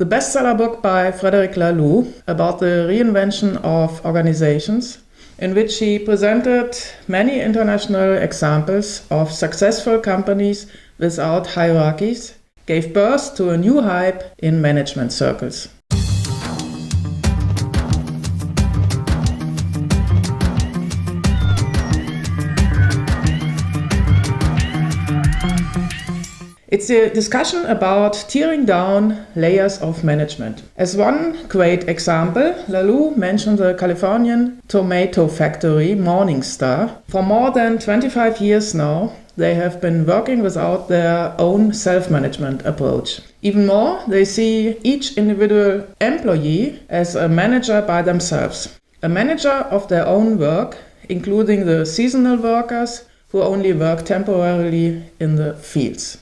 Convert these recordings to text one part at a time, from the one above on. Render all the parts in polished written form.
the bestseller book by Frederic Laloux about the reinvention of organizations, in which he presented many international examples of successful companies without hierarchies, gave birth to a new hype in management circles. It's a discussion about tearing down layers of management. As one great example, Laloux mentioned the Californian tomato factory Morningstar. For more than 25 years now, they have been working without their own self-management approach. Even more, they see each individual employee as a manager by themselves, a manager of their own work, including the seasonal workers who only work temporarily in the fields.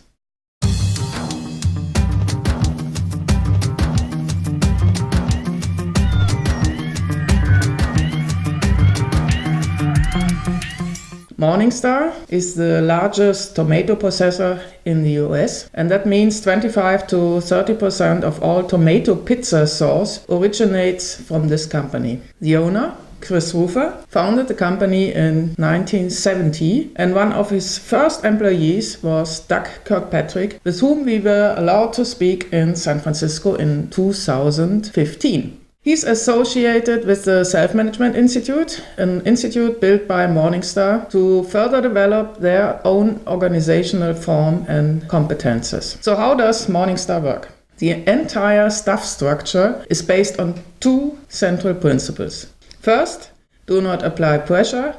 Morningstar is the largest tomato processor in the US, and that means 25 to 30% of all tomato pizza sauce originates from this company. The owner, Chris Rufer, founded the company in 1970, and one of his first employees was Doug Kirkpatrick, with whom we were allowed to speak in San Francisco in 2015. He's associated with the Self-Management Institute, an institute built by Morningstar to further develop their own organizational form and competences. So how does Morningstar work? The entire staff structure is based on two central principles. First, do not apply pressure.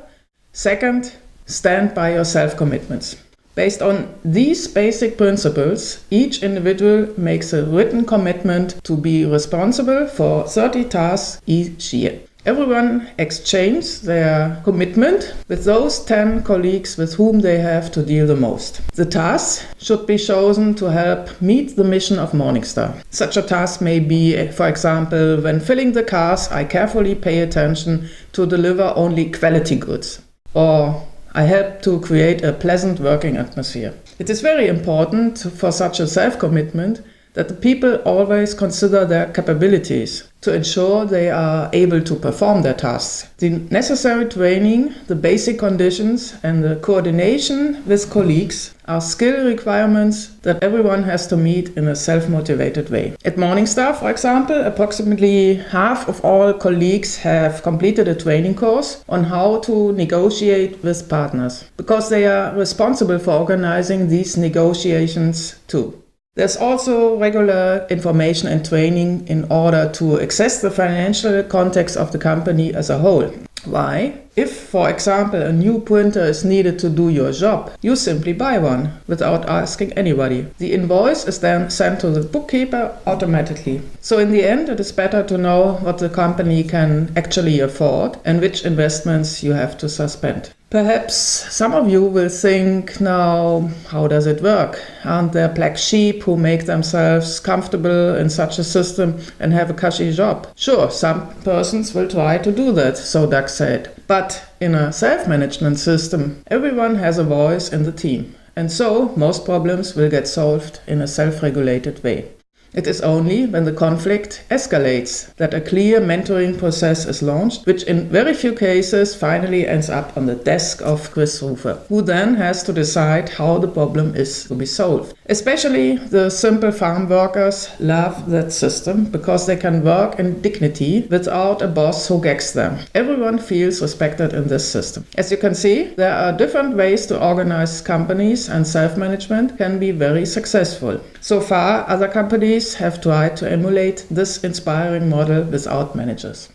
Second, stand by your self-commitments. Based on these basic principles, each individual makes a written commitment to be responsible for 30 tasks each year. Everyone exchanges their commitment with those 10 colleagues with whom they have to deal the most. The tasks should be chosen to help meet the mission of Morningstar. Such a task may be, for example, when filling the cars, I carefully pay attention to deliver only quality goods. Or I help to create a pleasant working atmosphere. It is very important for such a self-commitment that the people always consider their capabilities to ensure they are able to perform their tasks. The necessary training, the basic conditions, and the coordination with colleagues are skill requirements that everyone has to meet in a self-motivated way. At Morningstar, for example, approximately half of all colleagues have completed a training course on how to negotiate with partners, because they are responsible for organizing these negotiations too. There's also regular information and training in order to access the financial context of the company as a whole. Why? If, for example, a new printer is needed to do your job, you simply buy one without asking anybody. The invoice is then sent to the bookkeeper automatically. So in the end, it is better to know what the company can actually afford and which investments you have to suspend. Perhaps some of you will think, now, how does it work? Aren't there black sheep who make themselves comfortable in such a system and have a cushy job? Sure, some persons will try to do that, so Doug said. But in a self-management system, everyone has a voice in the team. And so most problems will get solved in a self-regulated way. It is only when the conflict escalates that a clear mentoring process is launched, which in very few cases finally ends up on the desk of Chris Rufer, who then has to decide how the problem is to be solved. Especially the simple farm workers love that system because they can work in dignity without a boss who gags them. Everyone feels respected in this system. As you can see, there are different ways to organize companies, and self-management can be very successful. So far, other companies have tried to emulate this inspiring model without managers.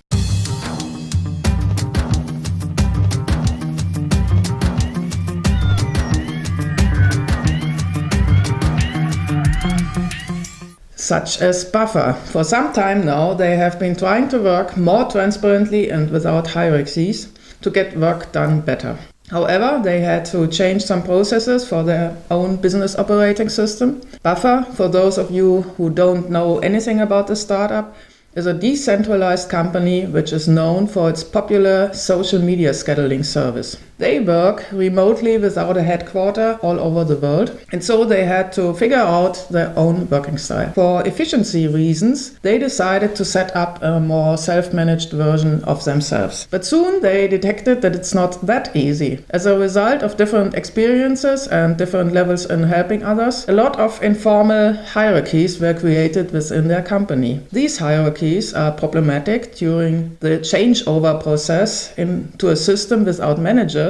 Such as Buffer. For some time now, they have been trying to work more transparently and without hierarchies to get work done better. However, they had to change some processes for their own business operating system. Buffer, for those of you who don't know anything about the startup, is a decentralized company which is known for its popular social media scheduling service. They work remotely without a headquarter all over the world, and so they had to figure out their own working style. For efficiency reasons, they decided to set up a more self-managed version of themselves. But soon they detected that it's not that easy. As a result of different experiences and different levels in helping others, a lot of informal hierarchies were created within their company. These hierarchies are problematic during the changeover process into a system without managers,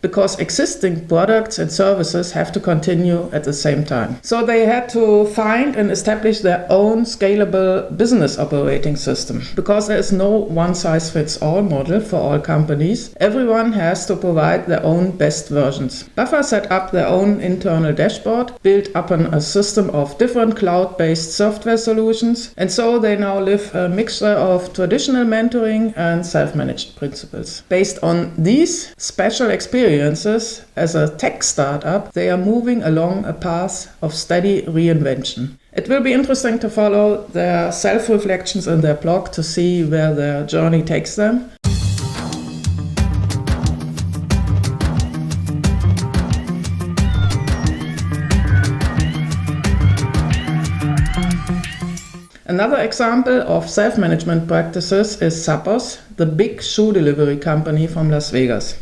because existing products and services have to continue at the same time. So they had to find and establish their own scalable business operating system. Because there is no one-size-fits-all model for all companies, everyone has to provide their own best versions. Buffer set up their own internal dashboard, built upon a system of different cloud-based software solutions, and so they now live a mixture of traditional mentoring and self-managed principles. Based on these special experiences, as a tech startup, they are moving along a path of steady reinvention. It will be interesting to follow their self-reflections in their blog to see where their journey takes them. Another example of self-management practices is Zappos, the big shoe delivery company from Las Vegas.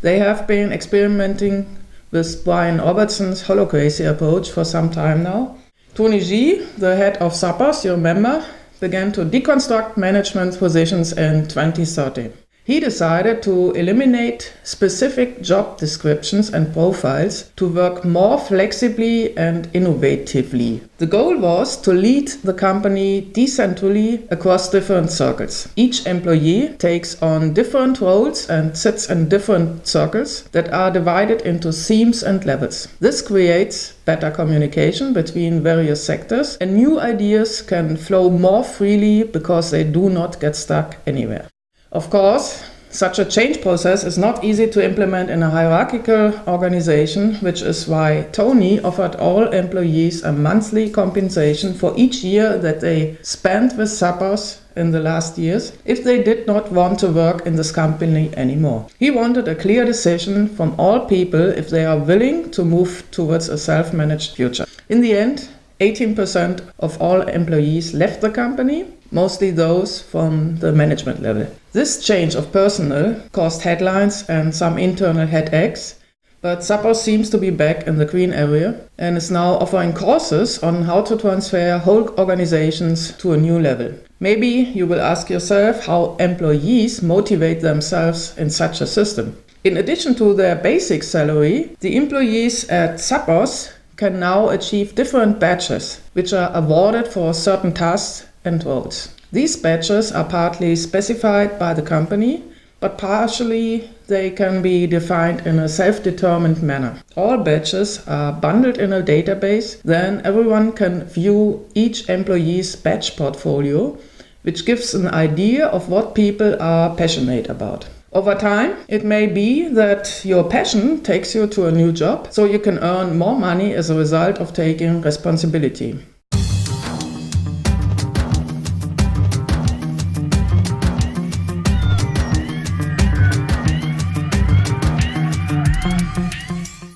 They have been experimenting with Brian Robertson's Holacracy approach for some time now. Tony Hsieh, the head of Zappos, you remember, began to deconstruct management positions in 2013. He decided to eliminate specific job descriptions and profiles to work more flexibly and innovatively. The goal was to lead the company decentrally across different circles. Each employee takes on different roles and sits in different circles that are divided into themes and levels. This creates better communication between various sectors, and new ideas can flow more freely because they do not get stuck anywhere. Of course, such a change process is not easy to implement in a hierarchical organization, which is why Tony offered all employees a monthly compensation for each year that they spent with Zappos in the last years if they did not want to work in this company anymore. He wanted a clear decision from all people if they are willing to move towards a self-managed future. In the end, 18% of all employees left the company, mostly those from the management level. This change of personnel caused headlines and some internal headaches, but Zappos seems to be back in the green area and is now offering courses on how to transfer whole organizations to a new level. Maybe you will ask yourself how employees motivate themselves in such a system. In addition to their basic salary, the employees at Zappos can now achieve different badges, which are awarded for certain tasks and roles. These badges are partly specified by the company, but partially they can be defined in a self-determined manner. All badges are bundled in a database, then everyone can view each employee's badge portfolio, which gives an idea of what people are passionate about. Over time, it may be that your passion takes you to a new job, so you can earn more money as a result of taking responsibility.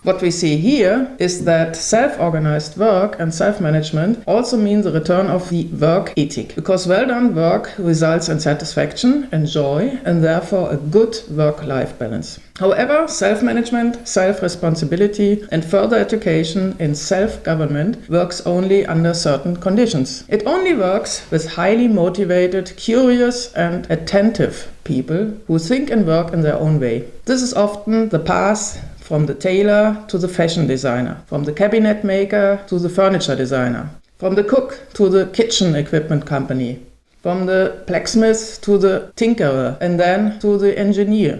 What we see here is that self-organized work and self-management also mean the return of the work ethic, because well-done work results in satisfaction and joy and therefore a good work-life balance. However, self-management, self-responsibility and further education in self-government works only under certain conditions. It only works with highly motivated, curious and attentive people who think and work in their own way. This is often the path from the tailor to the fashion designer, from the cabinet maker to the furniture designer, from the cook to the kitchen equipment company, from the blacksmith to the tinkerer, and then to the engineer.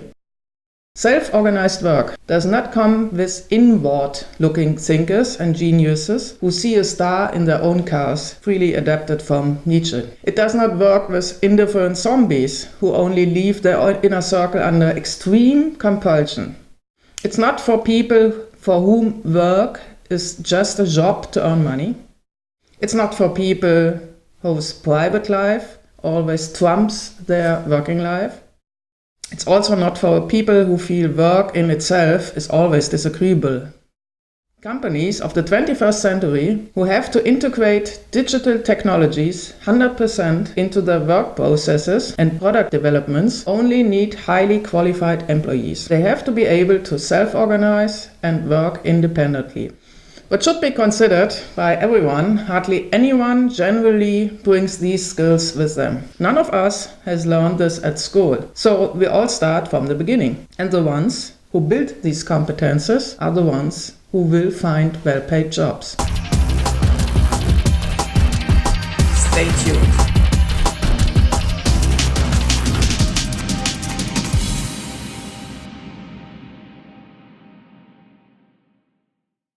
Self-organized work does not come with inward-looking thinkers and geniuses who see a star in their own cars, freely adapted from Nietzsche. It does not work with indifferent zombies who only leave their inner circle under extreme compulsion. It's not for people for whom work is just a job to earn money. It's not for people whose private life always trumps their working life. It's also not for people who feel work in itself is always disagreeable. Companies of the 21st century who have to integrate digital technologies 100% into their work processes and product developments only need highly qualified employees. They have to be able to self-organize and work independently. What should be considered by everyone, hardly anyone generally brings these skills with them. None of us has learned this at school. So we all start from the beginning. And the ones who build these competences are the ones who will find well-paid jobs. Stay tuned.